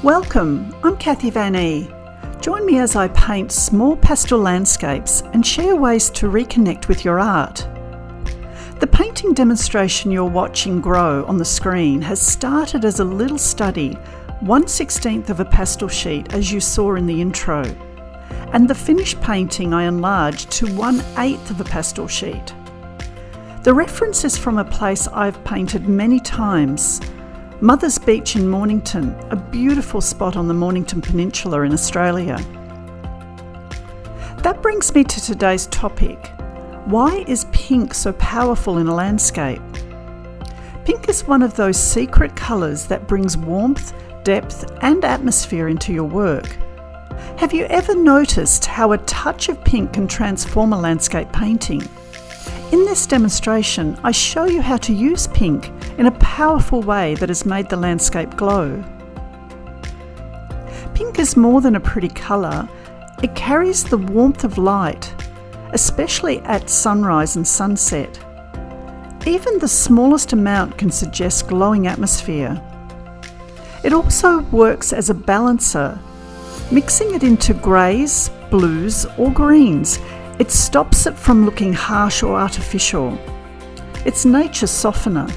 Welcome, I'm Cathy Van E. Join me as I paint small pastel landscapes and share ways to reconnect with your art. The painting demonstration you're watching grow on the screen has started as a little study, 1/16 of a pastel sheet as you saw in the intro, and the finished painting I enlarged to 1/8 of a pastel sheet. The reference is from a place I've painted many times, Mother's Beach in Mornington, a beautiful spot on the Mornington Peninsula in Australia. That brings me to today's topic. Why is pink so powerful in a landscape? Pink is one of those secret colours that brings warmth, depth and atmosphere into your work. Have you ever noticed how a touch of pink can transform a landscape painting? In this demonstration, I show you how to use pink in a powerful way that has made the landscape glow. Pink is more than a pretty colour. It carries the warmth of light, especially at sunrise and sunset. Even the smallest amount can suggest glowing atmosphere. It also works as a balancer. Mixing it into greys, blues or greens, it stops it from looking harsh or artificial. It's nature's softener.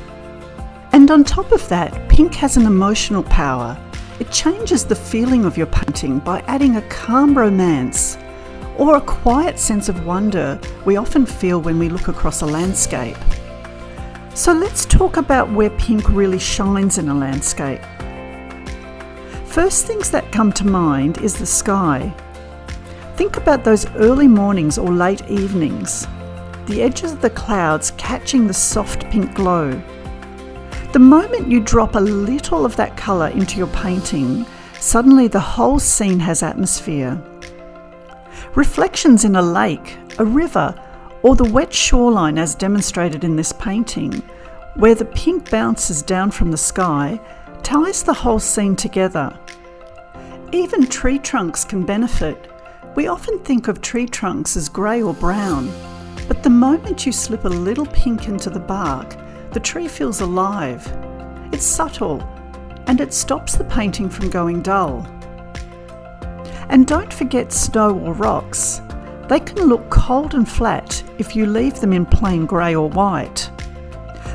And on top of that, pink has an emotional power. It changes the feeling of your painting by adding a calm romance or a quiet sense of wonder we often feel when we look across a landscape. So let's talk about where pink really shines in a landscape. First things that come to mind is the sky. Think about those early mornings or late evenings, the edges of the clouds catching the soft pink glow. The moment you drop a little of that colour into your painting, suddenly the whole scene has atmosphere. Reflections in a lake, a river, or the wet shoreline as demonstrated in this painting, where the pink bounces down from the sky, ties the whole scene together. Even tree trunks can benefit. We often think of tree trunks as grey or brown, but the moment you slip a little pink into the bark, the tree feels alive. It's subtle, and it stops the painting from going dull. And don't forget snow or rocks. They can look cold and flat if you leave them in plain grey or white.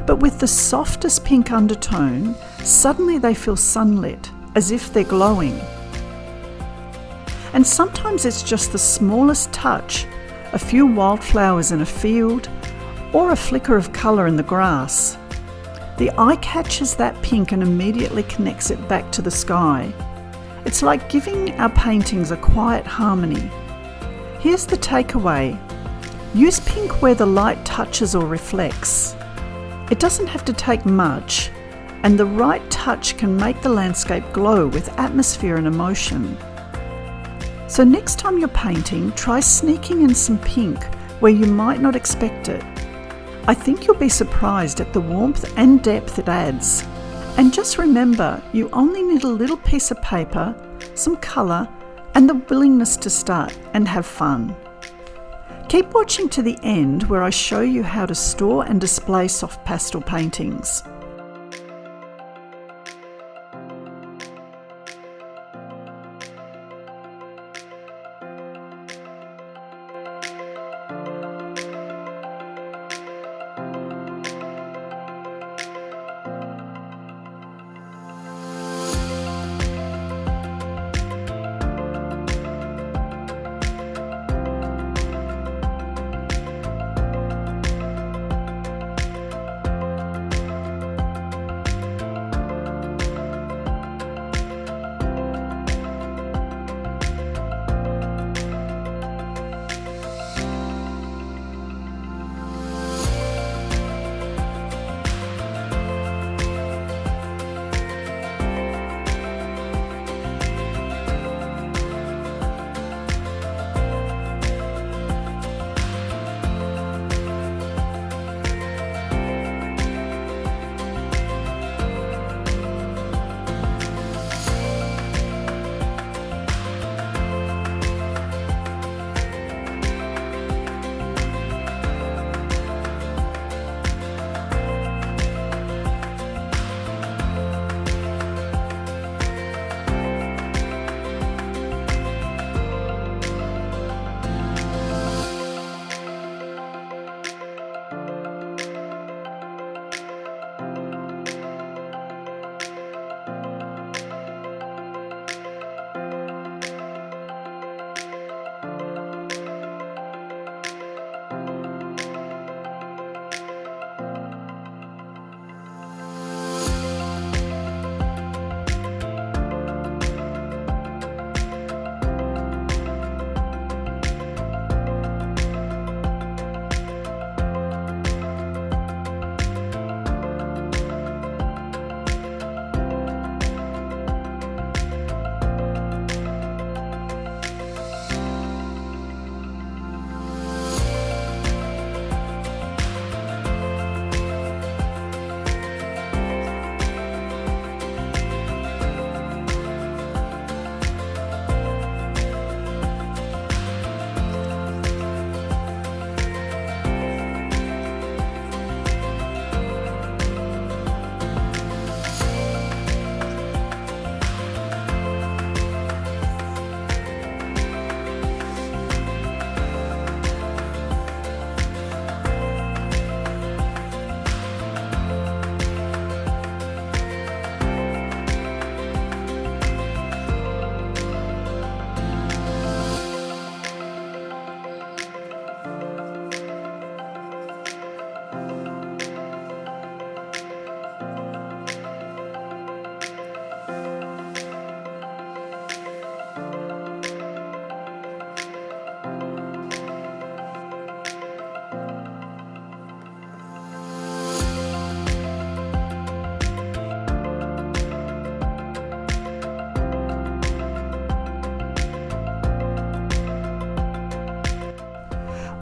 But with the softest pink undertone, suddenly they feel sunlit, as if they're glowing. And sometimes it's just the smallest touch, a few wildflowers in a field, or a flicker of colour in the grass. The eye catches that pink and immediately connects it back to the sky. It's like giving our paintings a quiet harmony. Here's the takeaway. Use pink where the light touches or reflects. It doesn't have to take much, and the right touch can make the landscape glow with atmosphere and emotion. So next time you're painting, try sneaking in some pink where you might not expect it. I think you'll be surprised at the warmth and depth it adds. And just remember, you only need a little piece of paper, some colour, and the willingness to start and have fun. Keep watching to the end where I show you how to store and display soft pastel paintings.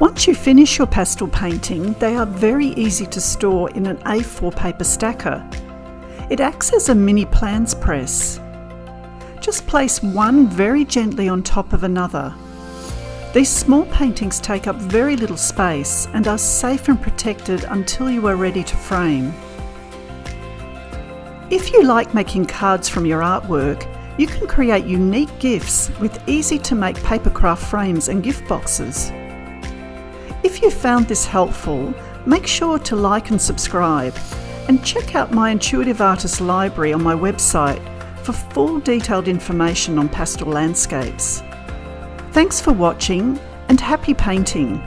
Once you finish your pastel painting, they are very easy to store in an A4 paper stacker. It acts as a mini plans press. Just place one very gently on top of another. These small paintings take up very little space and are safe and protected until you are ready to frame. If you like making cards from your artwork, you can create unique gifts with easy-to-make papercraft frames and gift boxes. If you found this helpful, make sure to like and subscribe, and check out my Intuitive Artist Library on my website for full detailed information on pastel landscapes. Thanks for watching and happy painting!